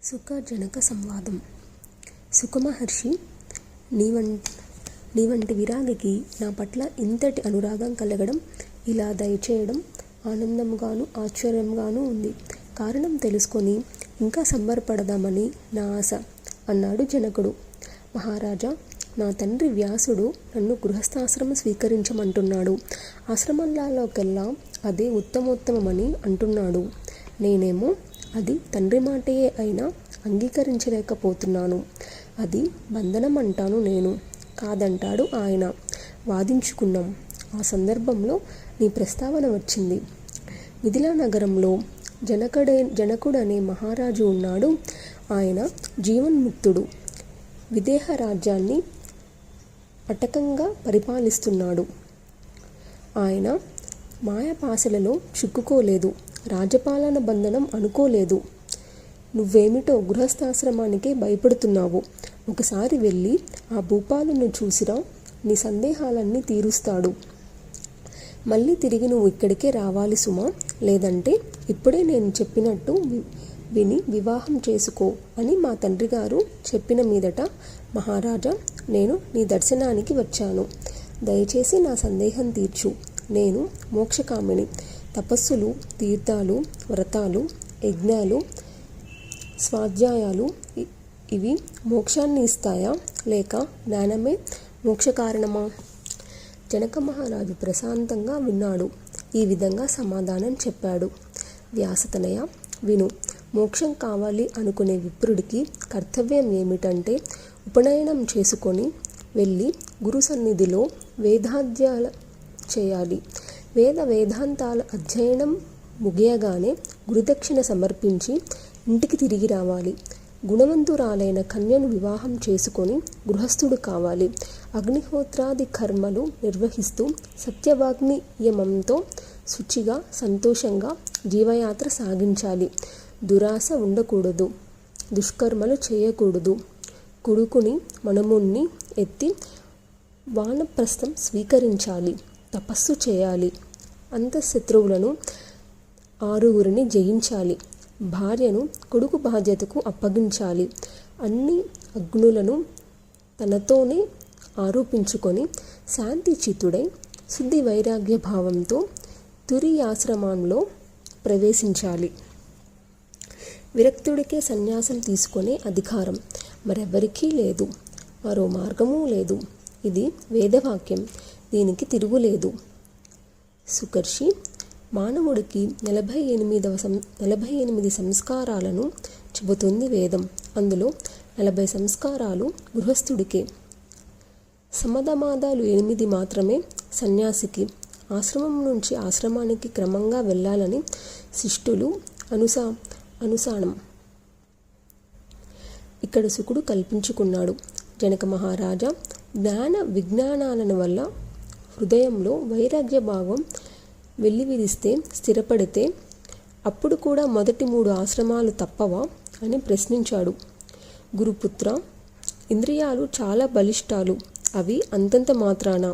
సుఖ జనక సంవాదం. సుఖమహర్షి, నీ వంటి విరాగికి నా పట్ల ఇంతటి అనురాగం కలగడం, ఇలా దయచేయడం ఆనందంగాను ఆశ్చర్యంగానూ ఉంది. కారణం తెలుసుకొని ఇంకా సంబరపడదామని నా ఆశ అన్నాడు జనకుడు. మహారాజా, నా తండ్రి వ్యాసుడు నన్ను గృహస్థాశ్రమం స్వీకరించమంటున్నాడు. ఆశ్రమాలలోకెల్లా అదే ఉత్తమోత్తమమని అంటున్నాడు. నేనేమో అది తండ్రి మాటయే అయినా అంగీకరించలేకపోతున్నాను. అది బంధనం అంటాను నేను, కాదంటాడు ఆయన. వాదించుకున్నాం. ఆ సందర్భంలో నీ ప్రస్తావన వచ్చింది. మిథిలా నగరంలో జనకుడనే మహారాజు ఉన్నాడు. ఆయన జీవన్ముక్తుడు. విదేహ రాజ్యాన్ని అటకంగా పరిపాలిస్తున్నాడు. ఆయన మాయపాసలలో చిక్కుకోలేదు. రాజపాలన బంధనం అనుకోలేదు. నువ్వేమిటో గృహస్థాశ్రమానికే భయపడుతున్నావు. ఒకసారి వెళ్ళి ఆ భూపాలను చూసిరా, నీ సందేహాలన్నీ తీరుస్తాడు. మళ్ళీ తిరిగి నువ్వు ఇక్కడికే రావాలి సుమా. లేదంటే ఇప్పుడే నేను చెప్పినట్టు విని వివాహం చేసుకో అని మా తండ్రి గారు చెప్పిన మీదట, మహారాజా, నేను నీ దర్శనానికి వచ్చాను. దయచేసి నా సందేహం తీర్చు. నేను మోక్షకామిని. తపస్సులు, తీర్థాలు, వ్రతాలు, యజ్ఞాలు, స్వాధ్యాయాలు ఇవి మోక్షాన్ని ఇస్తాయా, లేక జ్ఞానమే మోక్షకారణమా? జనక మహారాజు ప్రశాంతంగా విన్నాడు. ఈ విధంగా సమాధానం చెప్పాడు. వ్యాసతనయ, విను. మోక్షం కావాలి అనుకునే విప్రుడికి కర్తవ్యం ఏమిటంటే, ఉపనయనం చేసుకొని వెళ్ళి గురు సన్నిధిలో వేదాధ్యాయ చేయాలి. వేదాంతాల అధ్యయనం ముగియగానే గురుదక్షిణ సమర్పించి ఇంటికి తిరిగి రావాలి. గుణవంతురాలైన కన్యను వివాహం చేసుకొని గృహస్థుడు కావాలి. అగ్నిహోత్రాది కర్మలు నిర్వహిస్తూ సత్యవాగ్నియమంతో శుచిగా సంతోషంగా జీవయాత్ర సాగించాలి. దురాశ ఉండకూడదు. దుష్కర్మలు చేయకూడదు. కొడుకుని మనముణ్ణి ఎత్తి వానప్రస్థం స్వీకరించాలి. తపస్సు చేయాలి. అంతఃశత్రువులను 6 జయించాలి. భార్యను కొడుకు బాధ్యతకు అప్పగించాలి. అన్ని అగ్నులను తనతోనే ఆరోపించుకొని శాంతి చిత్తుడై శుద్ధి వైరాగ్య భావంతో తురియాశ్రమంలో ప్రవేశించాలి. విరక్తుడికే సన్యాసం తీసుకునే అధికారం మరెవరికీ లేదు. మరో మార్గమూ లేదు. ఇది వేదవాక్యం. దీనికి తిరుగులేదు. సుకర్షి, మానవుడికి 48 సంస్కారాలను చెబుతుంది వేదం. అందులో 40 సంస్కారాలు గృహస్థుడికే. సమధమాదాలు 8 మాత్రమే సన్యాసికి. ఆశ్రమం నుంచి ఆశ్రమానికి క్రమంగా వెళ్ళాలని శిష్టులు అనుసానం ఇక్కడ శుకుడు కల్పించుకున్నాడు. జనక మహారాజా, జ్ఞాన విజ్ఞానాలను వల్ల హృదయంలో వైరాగ్య భావం వెల్లివిరిస్తే స్థిరపడితే అప్పుడు కూడా మొదటి 3 ఆశ్రమాలు తప్పవా అని ప్రశ్నించాడు. గురుపుత్ర, ఇంద్రియాలు చాలా బలిష్టాలు. అవి అంతంత మాత్రాన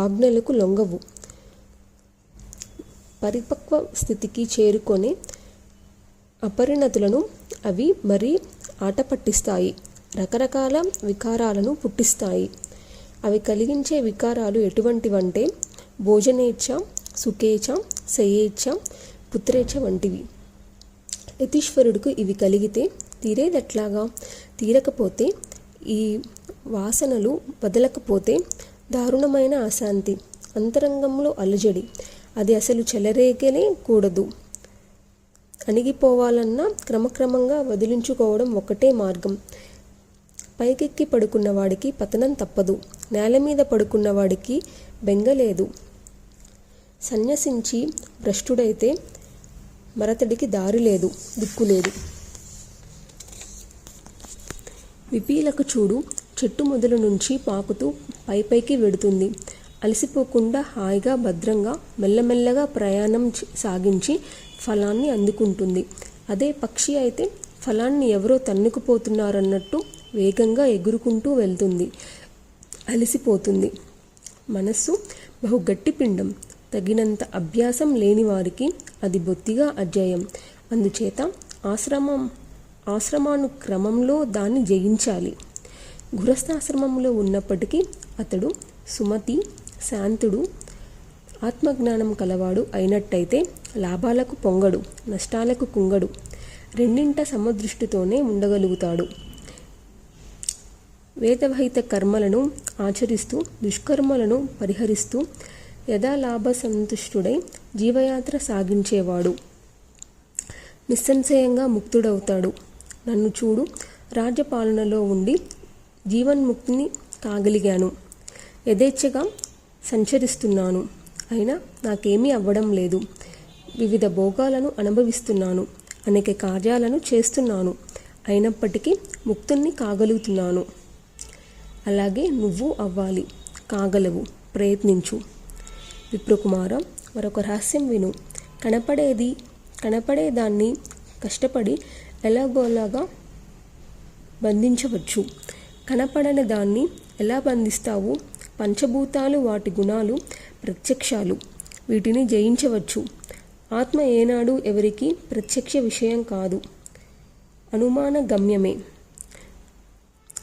ఆజ్ఞలకు లొంగవు. పరిపక్వ స్థితికి చేరుకొని అపరిణతులను అవి మరీ ఆట పట్టిస్తాయి. రకరకాల వికారాలను పుట్టిస్తాయి. అవి కలిగించే వికారాలు ఎటువంటివంటే భోజనేచ్ఛ, సుఖేచ్ఛ, శయేచ్ఛ, పుత్రేచ్ఛ వంటివి. యతీశ్వరుడికి ఇవి కలిగితే తీరేదెట్లాగా? తీరకపోతే, ఈ వాసనలు వదలకపోతే దారుణమైన అశాంతి, అంతరంగంలో అలజడి. అది అసలు చెలరేగనే కూడదు. అణిగిపోవాలన్నా క్రమక్రమంగా వదిలించుకోవడం ఒక్కటే మార్గం. పైకెక్కి పడుకున్నవాడికి పతనం తప్పదు. నేల మీద పడుకున్నవాడికి బెంగలేదు. సన్యసించి భ్రష్టుడైతే మరతడికి దారి లేదు, దిక్కులేదు. విపీలకు చూడు, చెట్టు మొదలు నుంచి పాకుతూ పైకి వెడుతుంది. అలసిపోకుండా హాయిగా భద్రంగా మెల్లమెల్లగా ప్రయాణం సాగించి ఫలాన్ని అందుకుంటుంది. అదే పక్షి అయితే ఫలాన్ని ఎవరో తన్నుకుపోతున్నారన్నట్టు వేగంగా ఎగురుకుంటూ వెళ్తుంది. అలసిపోతుంది. మనస్సు బహు గట్టి పిండం. తగినంత అభ్యాసం లేని వారికి అది బొత్తిగా అజేయం. అందుచేత ఆశ్రమానుక్రమంలో దాన్ని జయించాలి. గృహస్థాశ్రమంలో ఉన్నప్పటికీ అతడు సుమతి, శాంతుడు, ఆత్మజ్ఞానం కలవాడు అయినట్టయితే లాభాలకు పొంగడు, నష్టాలకు కుంగడు, రెండింట సమదృష్టితోనే ఉండగలుగుతాడు. వేదవహిత కర్మలను ఆచరిస్తూ దుష్కర్మలను పరిహరిస్తూ యథాలాభ సంతుష్టుడై జీవయాత్ర సాగించేవాడు నిస్సంశయంగా ముక్తుడవుతాడు. నన్ను చూడు, రాజ్యపాలనలో ఉండి జీవన్ముక్తిని కాగలిగాను. యథేచ్ఛగా సంచరిస్తున్నాను, అయినా నాకేమీ అవ్వడం లేదు. వివిధ భోగాలను అనుభవిస్తున్నాను, అనేక కార్యాలను చేస్తున్నాను, అయినప్పటికీ ముక్తుణ్ణి కాగలుగుతున్నాను. అలాగే నువ్వు అవ్వాలి, కాగలవు, ప్రయత్నించు. విప్రకుమార, మరొక రహస్యం విను. కనపడేదాన్ని కష్టపడి ఎలాగోలాగా బంధించవచ్చు. కనపడని దాన్ని ఎలా బంధిస్తావు? పంచభూతాలు, వాటి గుణాలు, ప్రత్యక్షాలు, వీటిని జయించవచ్చు. ఆత్మ ఏనాడు ఎవరికి ప్రత్యక్ష విషయం కాదు, అనుమాన గమ్యమే.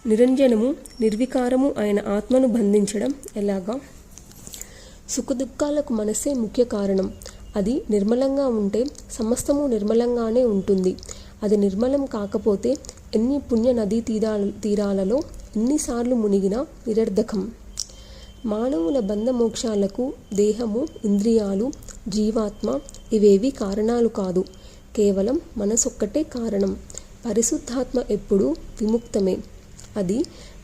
నిరంజనము, నిర్వికారము అయిన ఆత్మను బంధించడం ఎలాగా? సుఖదుఖాలకు మనసే ముఖ్య కారణం. అది నిర్మలంగా ఉంటే సమస్తము నిర్మలంగానే ఉంటుంది. అది నిర్మలం కాకపోతే ఎన్ని పుణ్య నదీ తీరాలలో ఎన్నిసార్లు మునిగినా నిరర్ధకం. మానవుల బంధమోక్షాలకు దేహము, ఇంద్రియాలు, జీవాత్మ ఇవేవి కారణాలు కాదు. కేవలం మనసొక్కటే కారణం. పరిశుద్ధాత్మ ఎప్పుడూ విముక్తమే. అది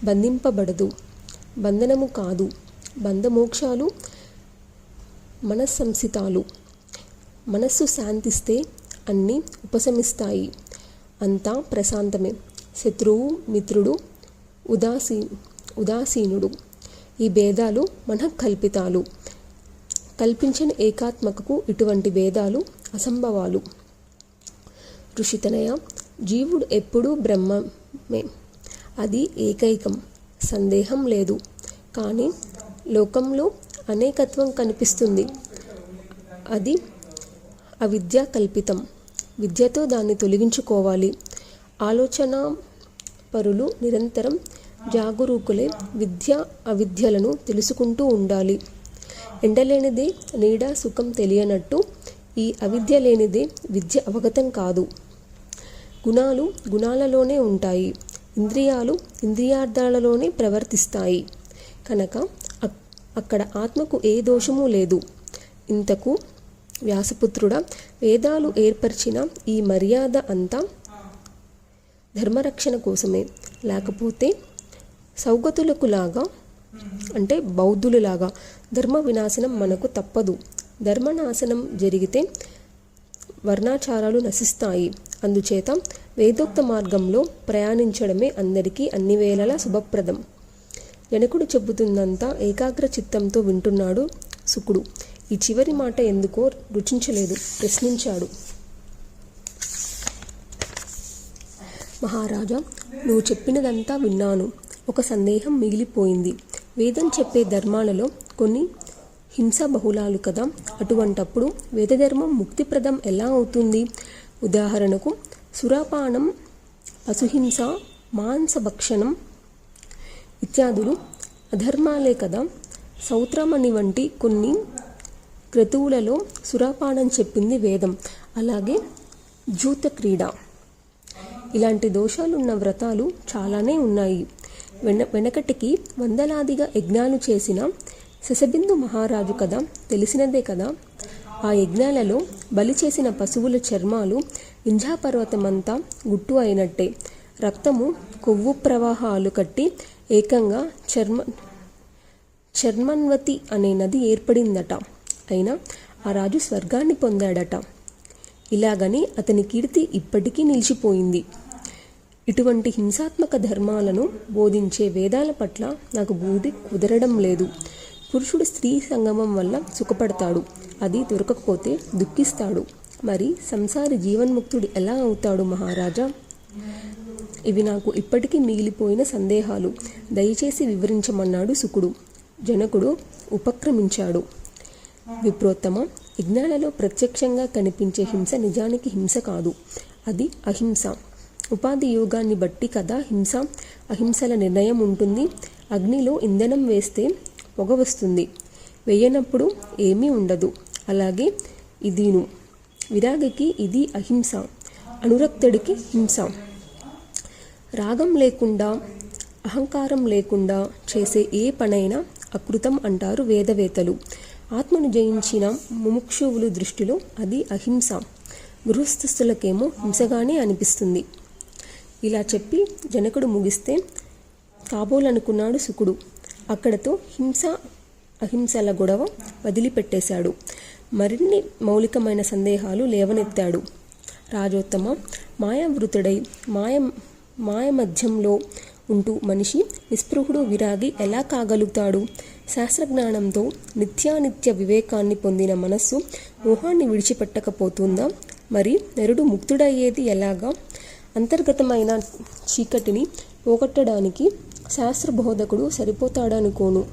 బంధింపబడదు, బంధనము కాదు. బంధమోక్షాలు మనస్సంసితాలు. మనస్సు శాంతిస్తే అన్నీ ఉపశమిస్తాయి. అంతా ప్రశాంతమే. శత్రువు, మిత్రుడు, ఉదాసీనుడు, ఈ భేదాలు మనఃకల్పితాలు. కల్పించిన ఏకాత్మకకు ఇటువంటి భేదాలు అసంభవాలు. ఋషితనయ, జీవుడు ఎప్పుడూ బ్రహ్మమే. అది ఏకైకం, సందేహం లేదు. కానీ లోకంలో అనేకత్వం కనిపిస్తుంది. అది అవిద్యా కల్పితం. విద్యతో దాన్ని తొలగించుకోవాలి. ఆలోచనా పరులు నిరంతరం జాగరూకులే విద్య అవిద్యలను తెలుసుకుంటూ ఉండాలి. ఎండలేనిదే నీడ సుఖం తెలియనట్టు ఈ అవిద్య లేనిదే విద్య అవగతం కాదు. గుణాలు గుణాలలోనే ఉంటాయి, ఇంద్రియాలు ఇంద్రియార్థాలలోనే ప్రవర్తిస్తాయి. కనుక అక్కడ ఆత్మకు ఏ దోషము లేదు. ఇంతకు వ్యాసపుత్రుడా, వేదాలు ఏర్పరిచిన ఈ మర్యాద అంతా ధర్మరక్షణ కోసమే. లేకపోతే సౌగతులకులాగా, అంటే బౌద్ధులలాగా ధర్మ వినాశనం మనకు తప్పదు. ధర్మనాశనం జరిగితే వర్ణాచారాలు నశిస్తాయి. అందుచేత వేదోక్త మార్గంలో ప్రయాణించడమే అందరికీ అన్ని వేళలా శుభప్రదం. జనకుడు చెబుతుందంతా ఏకాగ్ర చిత్తంతో వింటున్నాడు శుకుడు. ఈ చివరి మాట ఎందుకో రుచించలేదు, ప్రశ్నించాడు. మహారాజా, నువ్వు చెప్పినదంతా విన్నాను. ఒక సందేహం మిగిలిపోయింది. వేదం చెప్పే ధర్మాలలో కొన్ని హింస బహుళాలు కదా. అటువంటప్పుడు వేదధర్మం ముక్తిప్రదం ఎలా అవుతుంది? ఉదాహరణకు సురాపానం, పశుహింస, మాంసభక్షణం ఇత్యాదులు అధర్మాలే కదా. సౌత్రమణి వంటి కొన్ని క్రతువులలో సురాపానం చెప్పింది వేదం. అలాగే జూత క్రీడ, ఇలాంటి దోషాలున్న వ్రతాలు చాలానే ఉన్నాయి. వెనకటికి వందలాదిగా యజ్ఞాలు చేసిన శశబిందు మహారాజు కదా, తెలిసినదే కదా. ఆ యజ్ఞాలలో బలి చేసిన పశువుల చర్మాలు వింధ్యాపర్వతమంతా గుట్టు అయినట్టే. రక్తము, కొవ్వు ప్రవాహాలు కట్టి ఏకంగా చర్మన్వతి అనే నది ఏర్పడిందట. అయినా ఆ రాజు స్వర్గాన్ని పొందాడట. ఇలాగని అతని కీర్తి ఇప్పటికీ నిలిచిపోయింది. ఇటువంటి హింసాత్మక ధర్మాలను బోధించే వేదాల పట్ల నాకు బుద్ధి కుదరడం లేదు. పురుషుడు స్త్రీ సంగమం వల్ల సుఖపడతాడు, అది దొరకకపోతే దుఃఖిస్తాడు. మరి సంసారి జీవన్ముక్తుడు ఎలా అవుతాడు మహారాజా? ఇవి నాకు ఇప్పటికీ మిగిలిపోయిన సందేహాలు. దయచేసి వివరించమన్నాడు శుకుడు. జనకుడు ఉపక్రమించాడు. విప్రోత్తమ, యజ్ఞాలలో ప్రత్యక్షంగా కనిపించే హింస నిజానికి హింస కాదు, అది అహింస. ఉపాధి యోగాన్ని బట్టి కదా హింస అహింసల నిర్ణయం ఉంటుంది. అగ్నిలో ఇంధనం వేస్తే పొగ వస్తుంది, వేయనప్పుడు ఏమీ ఉండదు. అలాగే ఇదీను. విరాగికి ఇది అహింస, అనురక్తుడికి హింస. రాగం లేకుండా అహంకారం లేకుండా చేసే ఏ పనైనా అకృతం అంటారు వేదవేత్తలు. ఆత్మను జయించిన ముముక్షువుల దృష్టిలో అది అహింస, గృహస్థులకేమో హింసగానే అనిపిస్తుంది. ఇలా చెప్పి జనకుడు ముగిస్తే కాబోలనుకున్నాడు శుకుడు. అక్కడతో హింస అహింసల గొడవ వదిలిపెట్టేశాడు. మరిన్ని మౌలికమైన సందేహాలు లేవనెత్తాడు. రాజోత్తమ, మాయావృతుడై మాయమధ్యంలో ఉంటూ మనిషి నిస్పృహుడు విరాగి ఎలా కాగలుగుతాడు? శాస్త్రజ్ఞానంతో నిత్యానిత్య వివేకాన్ని పొందిన మనస్సు మోహాన్ని విడిచిపెట్టకపోతుందా? మరి నరుడు ముక్తుడయ్యేది ఎలాగా? అంతర్గతమైన చీకటిని పోగొట్టడానికి శాస్త్రబోధకుడు సరిపోతాడనుకోను.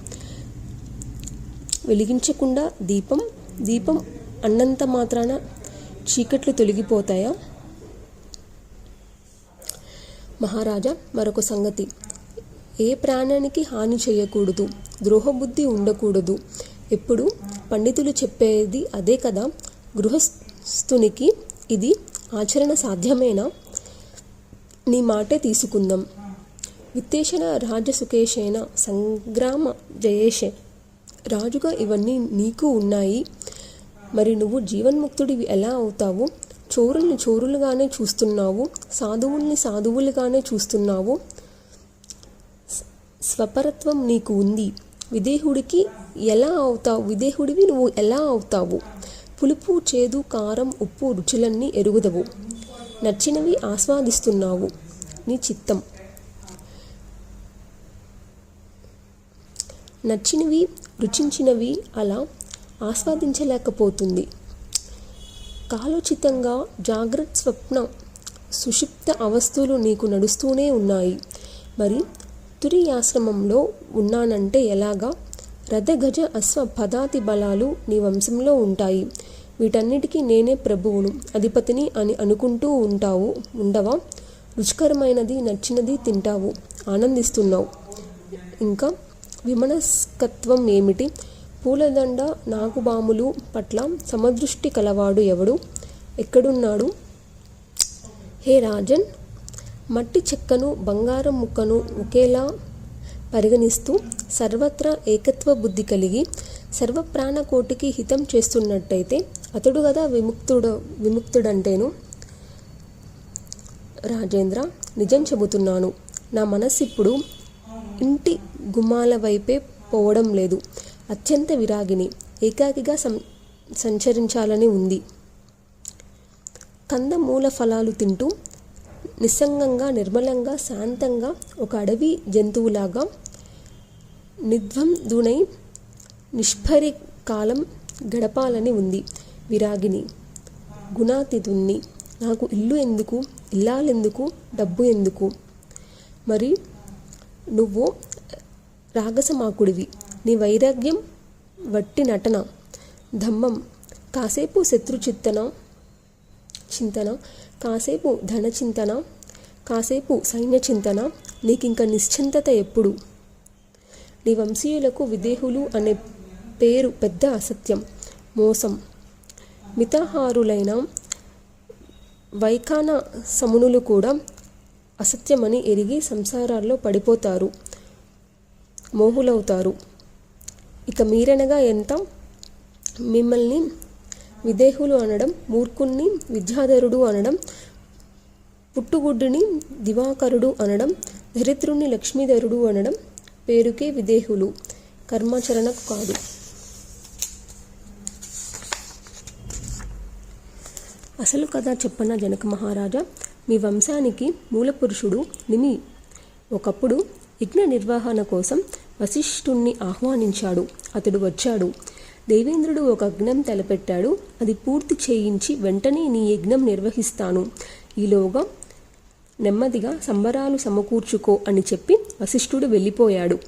వెలిగించకుండా దీపం అన్నంత మాత్రాన చీకట్లు తొలగిపోతాయా? మహారాజా, మరొక సంగతి. ఏ ప్రాణానికి హాని చేయకూడదు, ద్రోహబుద్ధి ఉండకూడదు. ఎప్పుడు పండితులు చెప్పేది అదే కదా. గృహస్థునికి ఇది ఆచరణ సాధ్యమేనా? నీ మాటే తీసుకుందాం. విత్తేషణ రాజసుకేషేణ సంగ్రామ జయేషే. రాజుగా ఇవన్నీ నీకు ఉన్నాయి. మరి నువ్వు జీవన్ముక్తుడివి ఎలా అవుతావు? చోరుల్ని చోరులుగానే చూస్తున్నావు, సాధువుల్ని సాధువులుగానే చూస్తున్నావు. స్వపరత్వం నీకు ఉంది. విదేహుడివి నువ్వు ఎలా అవుతావు? పులుపు, చేదు, కారం, ఉప్పు రుచులన్నీ ఎరుగుదవు. నచ్చినవి ఆస్వాదిస్తున్నావు. నీ చిత్తం నచ్చినవి రుచించినవి అలా ఆస్వాదించలేకపోతుంది. కాలోచితంగా జాగ్రత్త, స్వప్న, సుషుప్త అవస్థలు నీకు నడుస్తూనే ఉన్నాయి. మరి తురియాశ్రమంలో ఉన్నానంటే ఎలాగా? రథ, గజ, అశ్వ, పదాతి బలాలు నీ వంశంలో ఉంటాయి. వీటన్నిటికీ నేనే ప్రభువును, అధిపతిని అని అనుకుంటూ ఉండవా? రుచికరమైనది, నచ్చినది తింటావు, ఆనందిస్తున్నావు. ఇంకా విమనస్కత్వం ఏమిటి? పూలదండ, నాగుబాములు పట్ల సమదృష్టి కలవాడు ఎవడు? ఎక్కడున్నాడు? హే రాజన్, మట్టి చెక్కను బంగారం ముక్కను ఒకేలా పరిగణిస్తూ సర్వత్రా ఏకత్వ బుద్ధి కలిగి సర్వప్రాణకోటికి హితం చేస్తున్నట్టయితే అతడు కదా విముక్తుడంటేను. రాజేంద్ర, నిజం చెబుతున్నాను. నా మనస్సు ఇప్పుడు ఇంటి గుమ్మాల వైపే పోవడం లేదు. అత్యంత విరాగిని, ఏకాకిగా సంచరించాలని ఉంది. కందమూల ఫలాలు తింటూ నిస్సంగంగా, నిర్మలంగా, శాంతంగా ఒక అడవి జంతువులాగా నిర్ద్వందునై నిష్పరి కాలం గడపాలని ఉంది. విరాగిని, గుణాతీతుణ్ణి. నాకు ఇల్లు ఎందుకు, ఇల్లాలెందుకు, డబ్బు ఎందుకు? మరి నువ్వు రాగసమాకుడివి. నీ వైరాగ్యం వట్టి నటన, ధమ్మం. కాసేపు చింతన, కాసేపు ధన చింతన, కాసేపు సైన్య చింతన. నీకింక నిశ్చింతత ఎప్పుడు? నీ వంశీయులకు విదేహులు అనే పేరు పెద్ద అసత్యం, మోసం. మితాహారులైన వైఖాన సమునులు కూడా అసత్యమని ఎరిగి సంసారాల్లో పడిపోతారు, మోహులవుతారు. ఇక మీరనగా ఎంత? మిమ్మల్ని విదేహులు అనడం, మూర్ఖుణ్ణి విద్యాధరుడు అనడం, పుట్టుగుడ్డుని దివాకరుడు అనడం, దరిద్రుణ్ణి లక్ష్మీధరుడు అనడం పేరుకే విదేహులు, కర్మాచరణకు కాదు. అసలు కథ చెప్పన్న జనక మహారాజా. మీ వంశానికి మూలపురుషుడు నిమి ఒకప్పుడు యజ్ఞ నిర్వహణ కోసం వశిష్ఠుణ్ణి ఆహ్వానించాడు. అతడు వచ్చాడు. దేవేంద్రుడు ఒక యజ్ఞం తలపెట్టాడు. అది పూర్తి చేయించి వెంటనే నీ యజ్ఞం నిర్వహిస్తాను. ఈలోగా నెమ్మదిగా సంబరాలు సమకూర్చుకో అని చెప్పి వశిష్ఠుడు వెళ్ళిపోయాడు.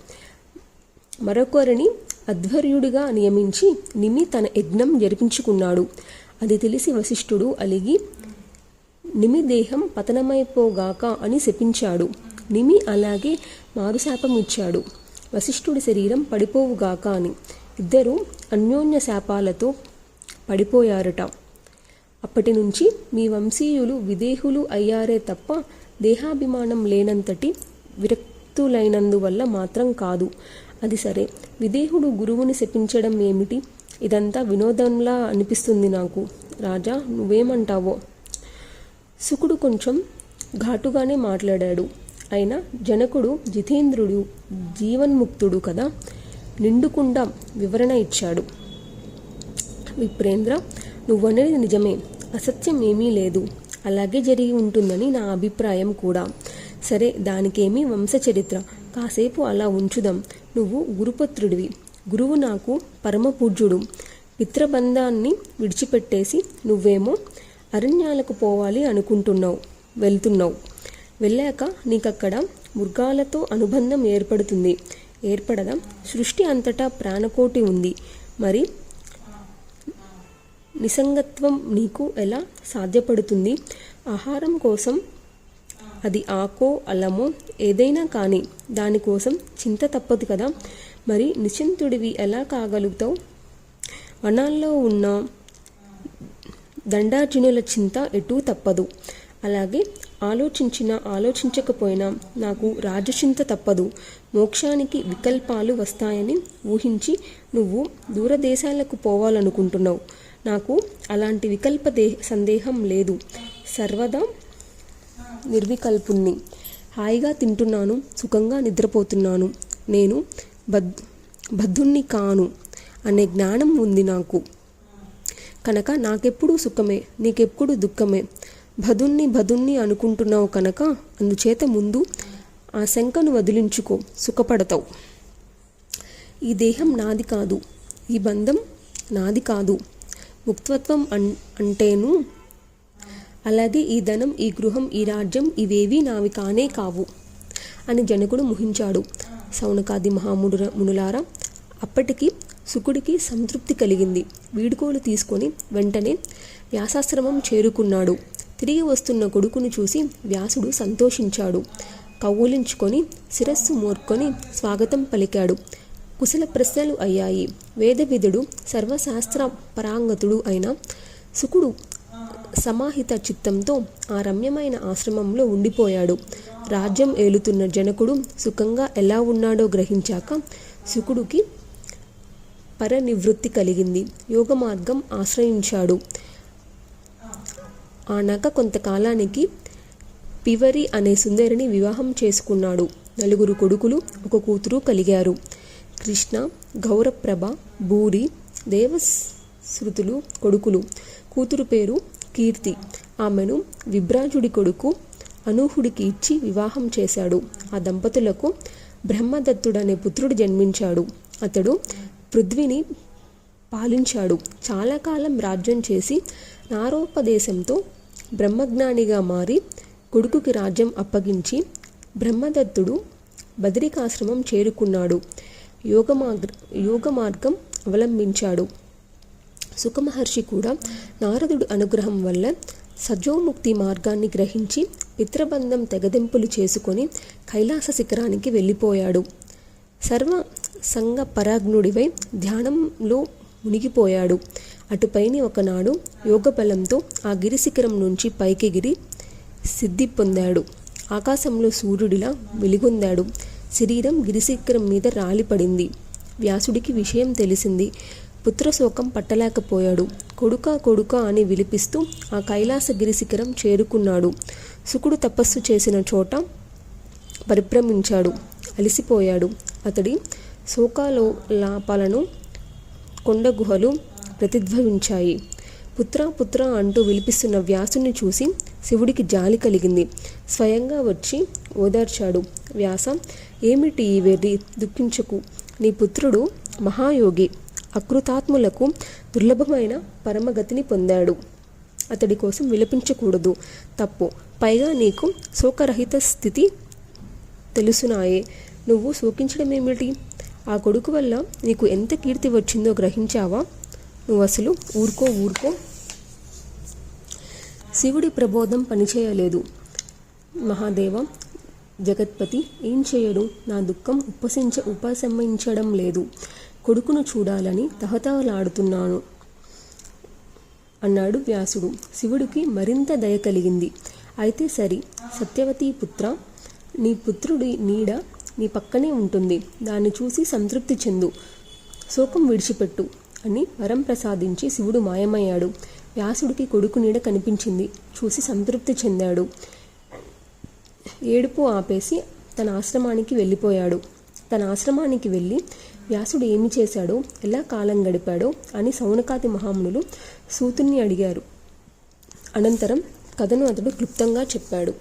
మరొకరిని అధ్వర్యుడిగా నియమించి నిమి తన యజ్ఞం జరిపించుకున్నాడు. అది తెలిసి వశిష్ఠుడు అలిగి, నిమి దేహం పతనమైపోగాక అని శపించాడు. నిమి అలాగే మారుశాపం ఇచ్చాడు. వశిష్ఠుడి శరీరం పడిపోవుగాక అని. ఇద్దరూ అన్యోన్య శాపాలతో పడిపోయారట. అప్పటి నుంచి మీ వంశీయులు విదేహులు అయ్యారే తప్ప దేహాభిమానం లేనంతటి విరక్తులైనందువల్ల మాత్రం కాదు. అది సరే, విదేహుడు గురువుని శపించడం ఏమిటి? ఇదంతా వినోదంలా అనిపిస్తుంది నాకు. రాజా, నువ్వేమంటావో? శుకుడు కొంచెం ఘాటుగానే మాట్లాడాడు. అయినా జనకుడు జితేంద్రుడు, జీవన్ముక్తుడు కదా, నిండుకుండా వివరణ ఇచ్చాడు. విప్రేంద్ర, నువ్వనేది నిజమే, అసత్యం ఏమీ లేదు. అలాగే జరిగి ఉంటుందని నా అభిప్రాయం కూడా. సరే, దానికేమీ వంశచరిత్ర కాసేపు అలా ఉంచుదాం. నువ్వు గురుపుత్రుడివి. గురువు నాకు పరమపూజ్యుడు. మిత్రబంధాన్ని విడిచిపెట్టేసి నువ్వేమో అరణ్యాలకు పోవాలి వెళ్తున్నావు. వెళ్ళాక నీకక్కడ మృగాలతో అనుబంధం ఏర్పడదా? సృష్టి అంతటా ప్రాణకోటి ఉంది. మరి నిసంగత్వం నీకు ఎలా సాధ్యపడుతుంది? ఆహారం కోసం, అది ఆకో అల్లమో ఏదైనా కానీ, దానికోసం చింత తప్పదు కదా. మరి నిశ్చింతుడివి ఎలా కాగలుగుతావు? వనాల్లో ఉన్న దండార్జునుల చింత ఎటూ తప్పదు. అలాగే ఆలోచించకపోయినా నాకు రాజచింత తప్పదు. మోక్షానికి వికల్పాలు వస్తాయని ఊహించి నువ్వు దూరదేశాలకు పోవాలనుకుంటున్నావు. నాకు అలాంటి సందేహం లేదు. సర్వదా నిర్వికల్పుణ్ణి. హాయిగా తింటున్నాను, సుఖంగా నిద్రపోతున్నాను. నేను బద్ధుణ్ణి కాను అనే జ్ఞానం ఉంది నాకు. కనుక నాకెప్పుడు సుఖమే, నీకెప్పుడు దుఃఖమే. బధుణ్ణి అనుకుంటున్నావు కనుక అందుచేత ముందు ఆ శంకను వదిలించుకో, సుఖపడతావు. ఈ దేహం నాది కాదు, ఈ బంధం నాది కాదు. ముక్తత్వం అంటేను. అలాగే ఈ ధనం, ఈ గృహం, ఈ రాజ్యం ఇవేవీ నావి కానే కావు అని జనకుడు ముహించాడు. సౌనకాది మహామునులారా, అప్పటికి శుకుడికి సంతృప్తి కలిగింది. వీడుకోలు తీసుకొని వెంటనే వ్యాసాశ్రమం చేరుకున్నాడు. తిరిగి వస్తున్న కొడుకును చూసి వ్యాసుడు సంతోషించాడు. కౌగిలించుకొని శిరస్సు మోర్కొని స్వాగతం పలికాడు. కుశల ప్రశ్నలు అయ్యాయి. వేదవిధుడు, సర్వశాస్త్ర పరాంగతుడు అయిన శుకుడు సమాహిత చిత్తంతో ఆ రమ్యమైన ఆశ్రమంలో ఉండిపోయాడు. రాజ్యం ఏలుతున్న జనకుడు సుఖంగా ఎలా ఉన్నాడో గ్రహించాక శుకుడికి పరనివృత్తి కలిగింది. యోగ మార్గం ఆశ్రయించాడు. ఆనాక కొంతకాలానికి పివరి అనే సుందరిని వివాహం చేసుకున్నాడు. 4 కొడుకులు, 1 కూతురు కలిగారు. కృష్ణ, గౌరప్రభ, భూరి, దేవశ్రుతులు కొడుకులు. కూతురు పేరు కీర్తి. ఆమెను విభ్రాజుడి కొడుకు అనూహుడికి ఇచ్చి వివాహం చేశాడు. ఆ దంపతులకు బ్రహ్మదత్తుడనే పుత్రుడు జన్మించాడు. అతడు పృథ్వీని పాలించాడు. చాలా కాలం రాజ్యం చేసి నారోపదేశంతో బ్రహ్మజ్ఞానిగా మారి కొడుకుకి రాజ్యం అప్పగించి బ్రహ్మదత్తుడు బదరికాశ్రమం చేరుకున్నాడు. యోగ మార్గం అవలంబించాడు. సుఖమహర్షి కూడా నారదుడు అనుగ్రహం వల్ల సజోముక్తి మార్గాన్ని గ్రహించి పితృబంధం తెగదెంపులు చేసుకొని కైలాస శిఖరానికి వెళ్ళిపోయాడు. సర్వ సంగ పరాజ్ఞుడివై ధ్యానంలో మునిగిపోయాడు. అటుపైని ఒకనాడు యోగబలంతో ఆ గిరిశిఖరం నుంచి పైకెగిరి సిద్ధి పొందాడు. ఆకాశంలో సూర్యుడిలా వెలుగొందాడు. శరీరం గిరిశిఖరం మీద రాలిపడింది. వ్యాసుడికి విషయం తెలిసింది. పుత్రశోకం పట్టలేకపోయాడు. కొడుకా అని విలిపిస్తూ ఆ కైలాస గిరిశిఖరం చేరుకున్నాడు. శుకుడు తపస్సు చేసిన చోట పరిభ్రమించాడు. అలసిపోయాడు. అతడి శోకాలోలాపాలను కొండ గుహలు ప్రతిధ్వనించాయి. పుత్ర అంటూ విలిపిస్తున్న వ్యాసుని చూసి శివుడికి జాలి కలిగింది. స్వయంగా వచ్చి ఓదార్చాడు. వ్యాస, ఏమిటి ఈ వెర్రి? దుఃఖించకు. నీ పుత్రుడు మహాయోగి, అకృతాత్ములకు దుర్లభమైన పరమగతిని పొందాడు. అతడి కోసం విలపించకూడదు, తప్పు. పైగా నీకు శోకరహిత స్థితి తెలుసునాయే. నువ్వు శోకించడమేమిటి? ఆ కొడుకు వల్ల నీకు ఎంత కీర్తి వచ్చిందో గ్రహించావా? నువ్వు అసలు ఊరుకో. శివుడి ప్రబోధం పనిచేయలేదు. మహాదేవ, జగత్పతి ఏం చేయడు? నా దుఃఖం ఉపశమించడం లేదు. కొడుకును చూడాలని తహతహలాడుతున్నాను అన్నాడు వ్యాసుడు. శివుడికి మరింత దయ కలిగింది. అయితే సరి, సత్యవతీ పుత్ర, నీ పుత్రుడి నీడ నీ పక్కనే ఉంటుంది. దాన్ని చూసి సంతృప్తి చెందు, శోకం విడిచిపెట్టు అని వరం ప్రసాదించి శివుడు మాయమయ్యాడు. వ్యాసుడికి కొడుకు నీడ కనిపించింది. చూసి సంతృప్తి చెందాడు. ఏడుపు ఆపేసి తన ఆశ్రమానికి వెళ్ళిపోయాడు. తన ఆశ్రమానికి వెళ్ళి వ్యాసుడు ఏమి చేశాడో, ఎలా కాలం గడిపాడో అని సౌనకాది మహామునులు సూతుణ్ణి అడిగారు. అనంతరం కథను అతడు క్లుప్తంగా చెప్పాడు.